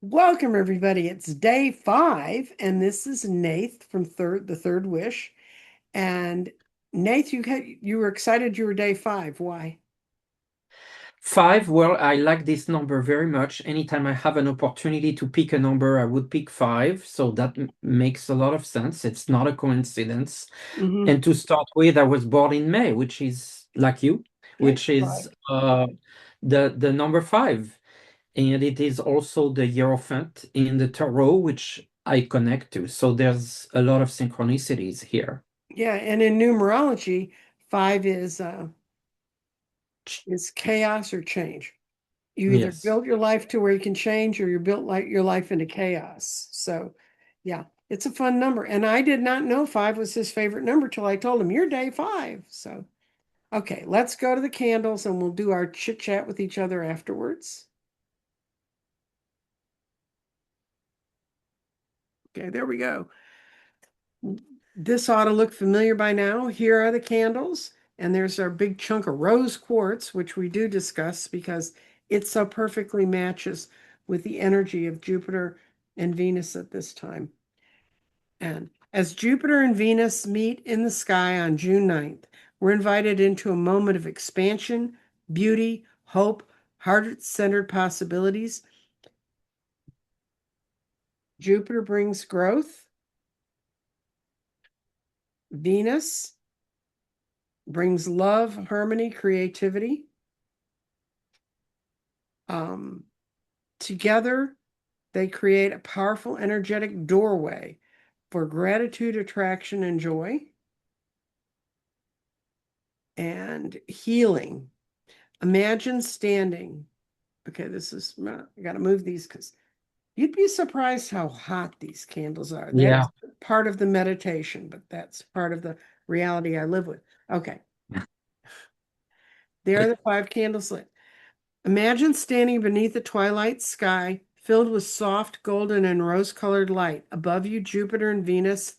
Welcome, everybody. It's day 5, and this is Nathe from the Third Wish. And Nathe, you were excited you were day 5. Why? Five, well, I like this number very much. Anytime I have an opportunity to pick a number, I would pick five. So that makes a lot of sense. It's not a coincidence. Mm-hmm. And to start with, I was born in May, which is like you, Okay, which 5. is the number five. And it is also the Hierophant in the Tarot, which I connect to. So there's a lot of synchronicities here. Yeah, and in numerology, 5 is chaos or change. You either Yes. built your life to where you can change, or you built like your life into chaos. So, yeah, it's a fun number. And I did not know 5 was his favorite number till I told him, "You're day 5." So. Okay, let's go to the candles and we'll do our chit chat with each other afterwards. Okay, there we go. This ought to look familiar by now. Here are the candles, and there's our big chunk of rose quartz, which we do discuss because it so perfectly matches with the energy of Jupiter and Venus at this time. And as Jupiter and Venus meet in the sky on June 9th, we're invited into a moment of expansion, beauty, hope, heart-centered possibilities. Jupiter brings growth. Venus brings love, harmony, creativity. Um, Together, they create a powerful, energetic doorway for gratitude, attraction, and joy, and healing. Imagine standing. Okay, I got to move these because you'd be surprised how hot these candles are. Yeah. That's part of the meditation, but that's part of the reality I live with. Okay, there are the 5 candles lit. Imagine standing beneath a twilight sky filled with soft golden and rose-colored light. Above you, Jupiter and Venus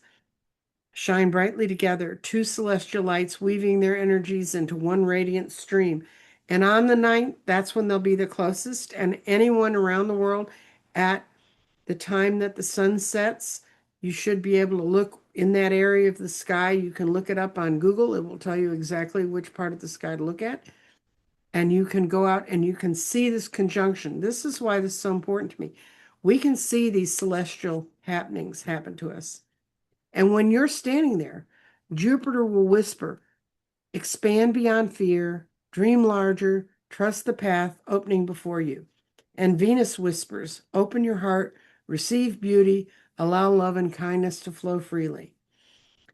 shine brightly together, two celestial lights weaving their energies into one radiant stream. And on the night, that's when they'll be the closest. And anyone around the world at the time that the sun sets, you should be able to look in that area of the sky. You can look it up on Google. It will tell you exactly which part of the sky to look at. And you can go out and you can see this conjunction. This is why this is so important to me. We can see these celestial happenings happen to us. And when you're standing there, Jupiter will whisper, expand beyond fear, dream larger, trust the path opening before you. And Venus whispers, open your heart, receive beauty, allow love and kindness to flow freely.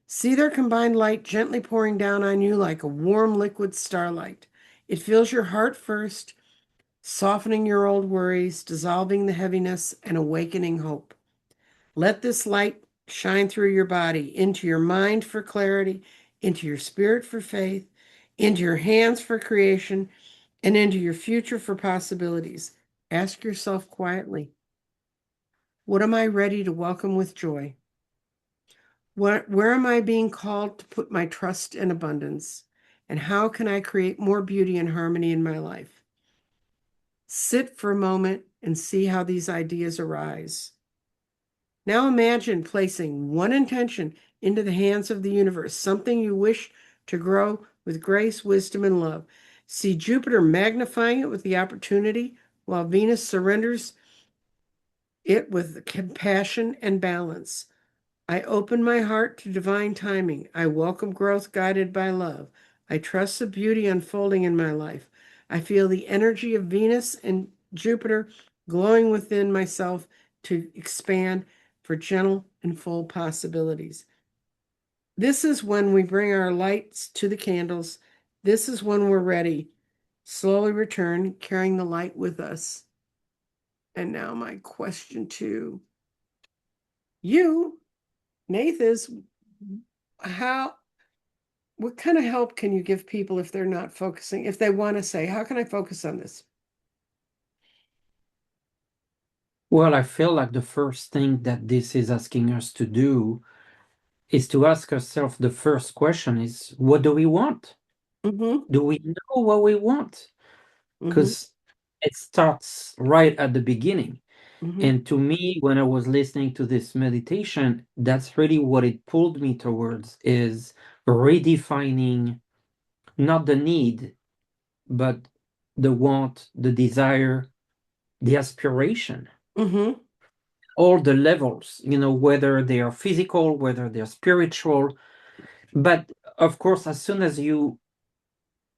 See their combined light gently pouring down on you like a warm liquid starlight. It fills your heart first, softening your old worries, dissolving the heaviness, and awakening hope. Let this light shine through your body, into your mind for clarity, into your spirit for faith, into your hands for creation, and into your future for possibilities. Ask yourself quietly, what am I ready to welcome with joy? Where am I being called to put my trust and abundance? And how can I create more beauty and harmony in my life? Sit for a moment and see how these ideas arise. Now imagine placing one intention into the hands of the universe, something you wish to grow with grace, wisdom, and love. See Jupiter magnifying it with the opportunity, while Venus surrenders it with compassion and balance. I open my heart to divine timing. I welcome growth guided by love. I trust the beauty unfolding in my life. I feel the energy of Venus and Jupiter glowing within myself to expand for gentle and full possibilities. This is when we bring our lights to the candles. This is when we're ready. Slowly return, carrying the light with us. And now, my question to you, Nathe, is how what kind of help can you give people if they're not focusing, if they want to say, how can I focus on this? Well, I feel like the first thing that this is asking us to do is to ask ourselves the first question is, what do we want? Mm-hmm. Do we know what we want? Mm-hmm. Because it starts right at the beginning. Mm-hmm. And to me, when I was listening to this meditation, that's really what it pulled me towards is redefining not the need, but the want, the desire, the aspiration, Mm-hmm. all the levels, whether they are physical, whether they're spiritual. But of course, as soon as you,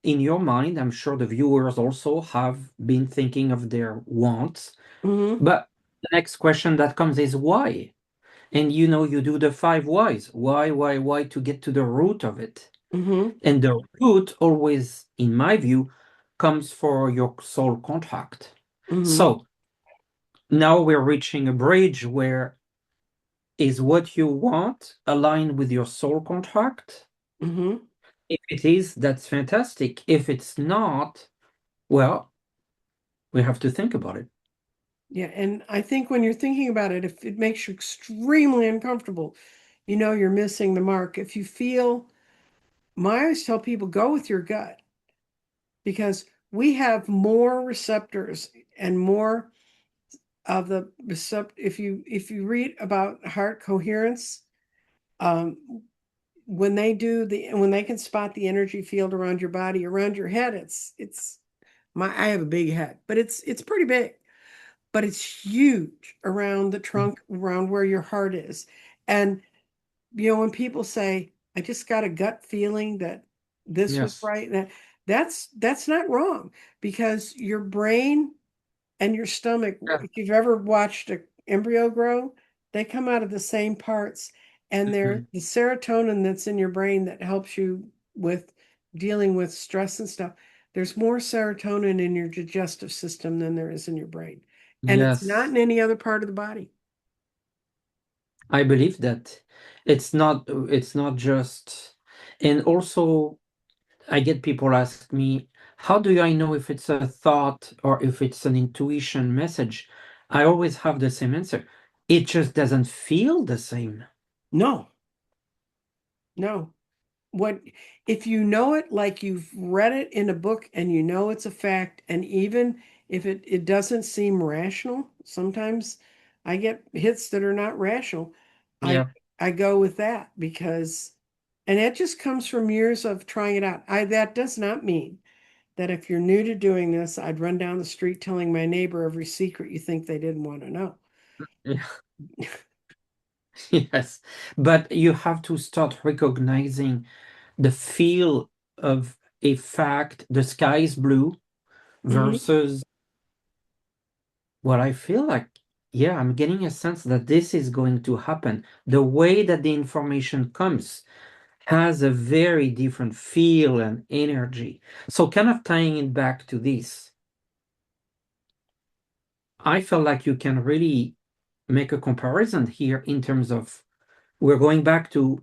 in your mind, I'm sure the viewers also have been thinking of their wants. Mm-hmm. But the next question that comes is why? And you do the five whys. Why to get to the root of it. Mm-hmm. And the root always, in my view, comes for your soul contract. Mm-hmm. So now we're reaching a bridge where is what you want aligned with your soul contract? Mm-hmm. If it is, that's fantastic. If it's not, well, we have to think about it. Yeah, and I think when you're thinking about it, if it makes you extremely uncomfortable, you know you're missing the mark. If you feel, I always tell people go with your gut because we have more receptors and more of the recept. If you read about heart coherence, um, when they can spot the energy field around your body, around your head, it's I have a big head, but it's pretty big, but it's huge around the trunk, around where your heart is. And when people say, I just got a gut feeling that this was Yes. right, that's not wrong because your brain and your stomach, Yeah. if you've ever watched an embryo grow, they come out of the same parts. And they're Mhm. the serotonin that's in your brain that helps you with dealing with stress and stuff. There's more serotonin in your digestive system than there is in your brain. And it's not Yes, in any other part of the body. I believe that it's not just, and also I get people ask me, how do I know if it's a thought or if it's an intuition message? I always have the same answer. It just doesn't feel the same. No, no. What if you know it like you've read it in a book and you know it's a fact, and even if it doesn't seem rational, sometimes I get hits that are not rational. I Yeah. I go with that because and it just comes from years of trying it out. I That does not mean that if you're new to doing this, I'd run down the street telling my neighbor every secret you think they didn't want to know. Yeah. Yes. But you have to start recognizing the feel of a fact, the sky is blue Hmm. versus what I feel like. Yeah, I'm getting a sense that this is going to happen. The way that the information comes has a very different feel and energy. So, kind of tying it back to this, I feel like you can really make a comparison here in terms of we're going back to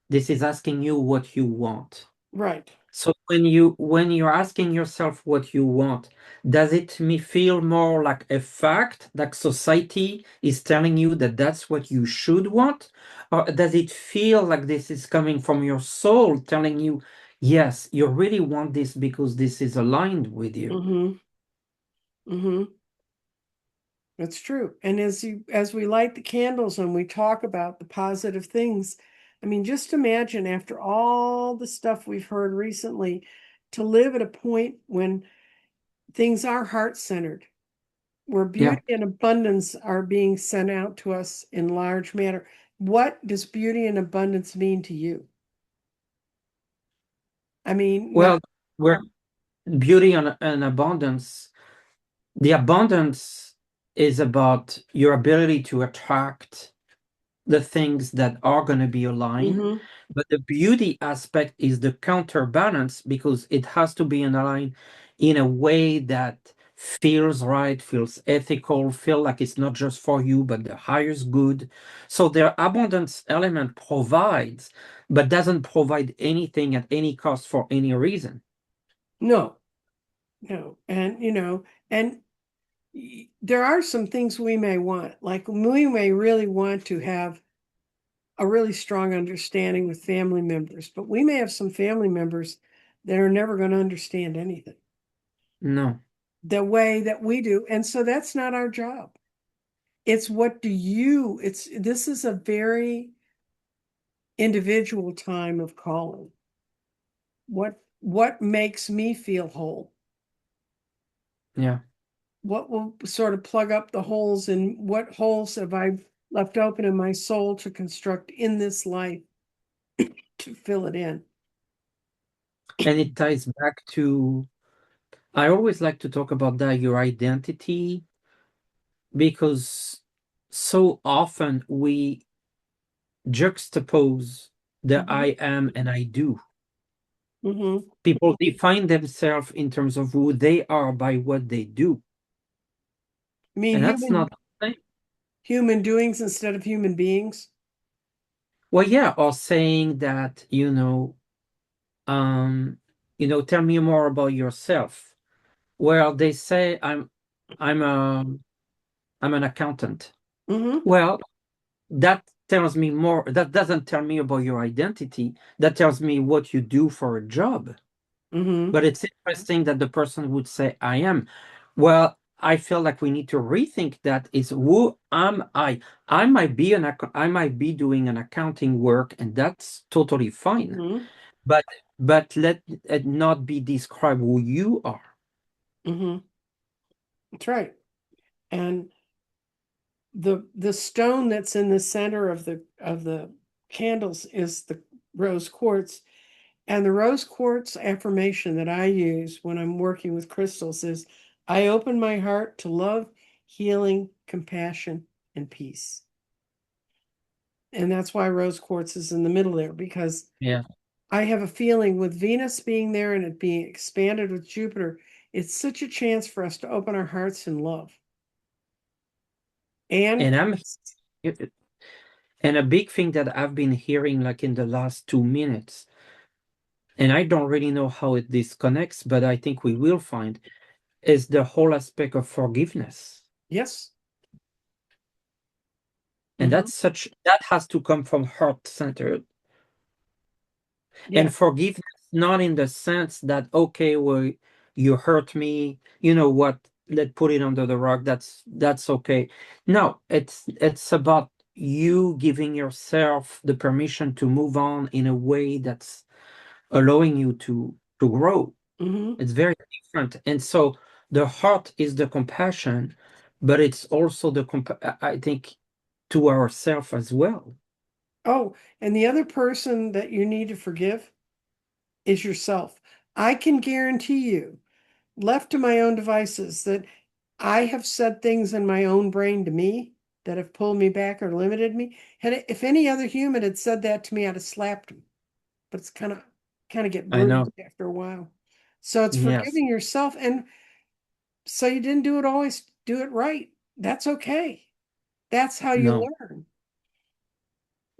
this is asking you what you want. Right. So when you're asking yourself what you want, does it me feel more like a fact that society is telling you that that's what you should want? Or does it feel like this is coming from your soul telling you, yes, you really want this because this is aligned with you? Hmm. Hmm. That's true. And as we light the candles and we talk about the positive things, I mean, just imagine after all the stuff we've heard recently, to live at a point when things are heart-centered, where Yeah. beauty and abundance are being sent out to us in large manner. What does beauty and abundance mean to you? I mean, when Well, we're beauty and abundance. The abundance is about your ability to attract the things that are going to be aligned. Mhm. But the beauty aspect is the counterbalance because it has to be in line in a way that feels right, feels ethical, feel like it's not just for you, but the highest good. So the abundance element provides, but doesn't provide anything at any cost for any reason. No, no. And and there are some things we may want, like we may really want to have a really strong understanding with family members, but we may have some family members that are never going to understand anything No. the way that we do. And so that's not our job. It's what do you, this is a very individual time of calling. What makes me feel whole? Yeah. What will sort of plug up the holes, and what holes have I left open in my soul to construct in this life to fill it in? And it ties back to, I always like to talk about that, your identity, because so often we juxtapose the Mm-hmm. I am and I do. Mm-hmm. People define themselves in terms of who they are by what they do. I mean, And that's not the same. human doings instead of human beings. Well, yeah, or saying that, tell me more about yourself. Well, they say I'm a I'm an accountant. Mm-hmm. Well, that tells me more. That doesn't tell me about your identity. That tells me what you do for a job. Mm-hmm. But it's interesting that the person would say, I am. Well, I feel like we need to rethink that is who am I? I might be doing an accounting work, and that's totally fine. Mm-hmm. But let it not be described who you are. Mm-hmm. That's right. And the stone that's in the center of the candles is the rose quartz. And the rose quartz affirmation that I use when I'm working with crystals is I open my heart to love, healing, compassion, and peace. And that's why rose quartz is in the middle there, because Yeah. I have a feeling with Venus being there and it being expanded with Jupiter, it's such a chance for us to open our hearts in love and And peace. and a big thing that I've been hearing like in the last 2 minutes, and I don't really know how it disconnects, but I think we will find, is the whole aspect of forgiveness. Yes. And Hmm. that has to come from heart centered. Yeah. And forgiveness, not in the sense that, okay, well, you hurt me, you know what, let's put it under the rug. That's okay. No, it's about you giving yourself the permission to move on in a way that's allowing you to grow. Hmm. It's very different. And so the heart is the compassion, but it's also I think, to ourselves as well. Oh, and the other person that you need to forgive is yourself. I can guarantee you, left to my own devices, that I have said things in my own brain to me that have pulled me back or limited me. If any other human had said that to me, I'd have slapped him. But it's kind of get I know. bruised after a while. So it's Yes. forgiving yourself, and so you didn't do it always do it right. That's okay. That's how you No. learn.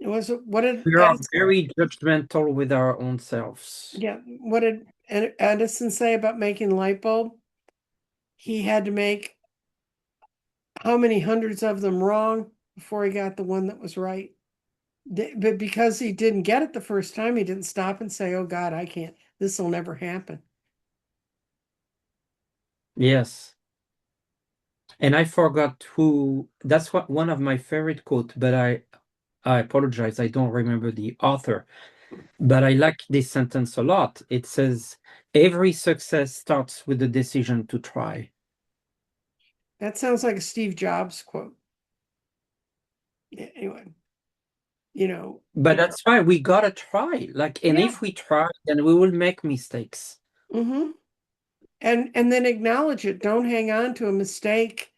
It was what did We are Edison, very judgmental with our own selves. yeah, what did Edison say about making a light bulb? He had to make how many hundreds of them wrong before he got the one that was right. But because he didn't get it the first time, he didn't stop and say, "Oh God, I can't. This will never happen." Yes. And I forgot who, that's what one of my favorite quote, but I apologize, I don't remember the author. But I like this sentence a lot. It says, every success starts with the decision to try. That sounds like a Steve Jobs quote. Yeah, anyway, you know, But that's why we gotta try. Like, and yeah. if we try, then we will make mistakes. Mm-hmm. And then acknowledge it. Don't hang on to a mistake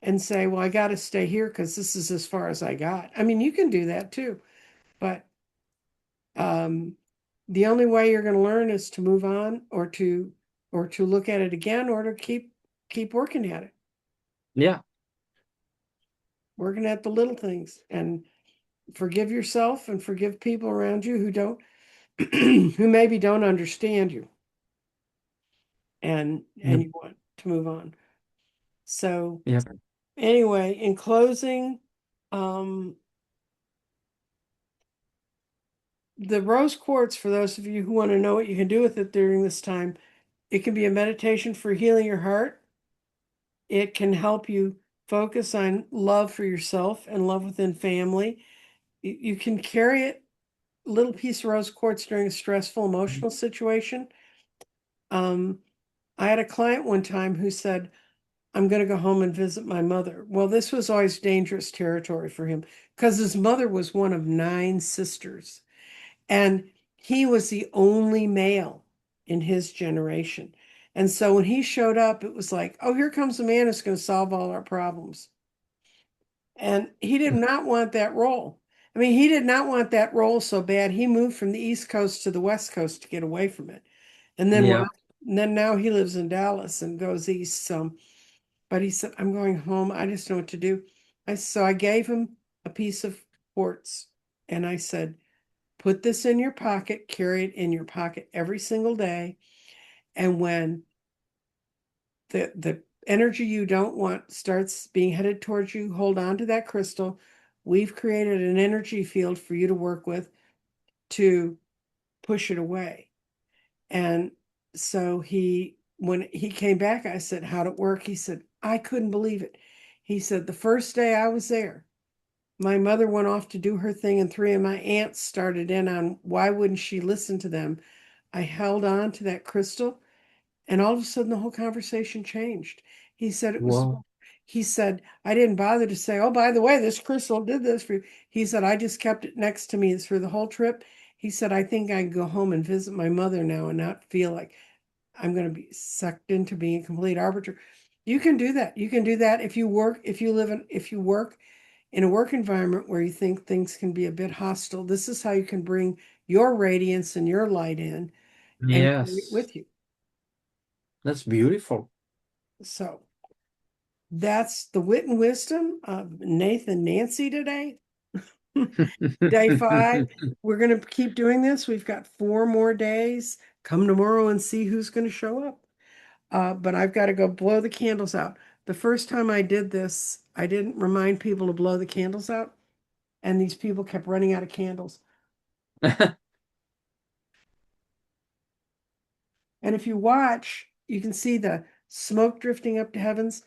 and say, "Well, I got to stay here because this is as far as I got." I mean, you can do that too, but um, the only way you're going to learn is to move on, or to look at it again, or to keep working at it, Yeah. working at the little things, and forgive yourself and forgive people around you who don't, who maybe don't understand you, and Yep. you want to move on. So Yep. anyway, in closing, um, the rose quartz, for those of you who want to know what you can do with it during this time, it can be a meditation for healing your heart. It can help you Focus on love for yourself and love within family. You can carry it, little piece of rose quartz during a stressful emotional situation. Um, I had a client one time who said, I'm going to go home and visit my mother. Well, this was always dangerous territory for him because his mother was one of 9 sisters, and he was the only male in his generation. And so when he showed up, it was like, oh, here comes a man who's going to solve all our problems. And he did not want that role. I mean, he did not want that role so bad. He moved from the East Coast to the West Coast to get away from it. And then, Yeah. and then now he lives in Dallas and goes east. But he said, I'm going home. I just know what to do. So I gave him a piece of quartz and I said, put this in your pocket, carry it in your pocket every single day. And when the energy you don't want starts being headed towards you, hold on to that crystal. We've created an energy field for you to work with to push it away. And so when he came back, I said, how'd it work? He said, I couldn't believe it. He said, the first day I was there, my mother went off to do her thing, and 3 of my aunts started in on why wouldn't she listen to them. I held on to that crystal, and all of a sudden the whole conversation changed. He said it was, Wow. he said, I didn't bother to say, oh, by the way, this crystal did this for you. He said, I just kept it next to me through the whole trip. He said, I think I can go home and visit my mother now and not feel like I'm going to be sucked into being a complete arbiter. You can do that. You can do that if you work, if you work in a work environment where you think things can be a bit hostile. This is how you can bring your radiance and your light in and carry it Yes. with you. That's beautiful. So that's the wit and wisdom of Nathan and Nancy today. Day 5. We're going to keep doing this. We've got 4 more days. Come tomorrow and see who's going to show up. But I've got to go blow the candles out. The first time I did this, I didn't remind people to blow the candles out, and these people kept running out of candles. And if you watch, you can see the smoke drifting up to heavens.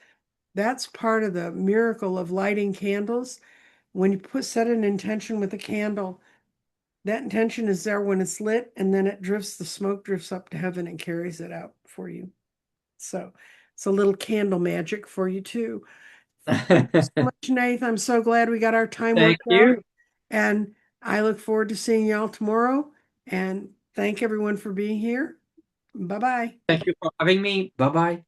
That's part of the miracle of lighting candles. When you set an intention with a candle, that intention is there when it's lit, and then the smoke drifts up to heaven and carries it out for you. So it's a little candle magic for you too. Thank you so much, Nathe. I'm so glad we got our time Thank worked out. you. And I look forward to seeing y'all tomorrow. And thank everyone for being here. Bye bye. Thank you for having me. Bye bye.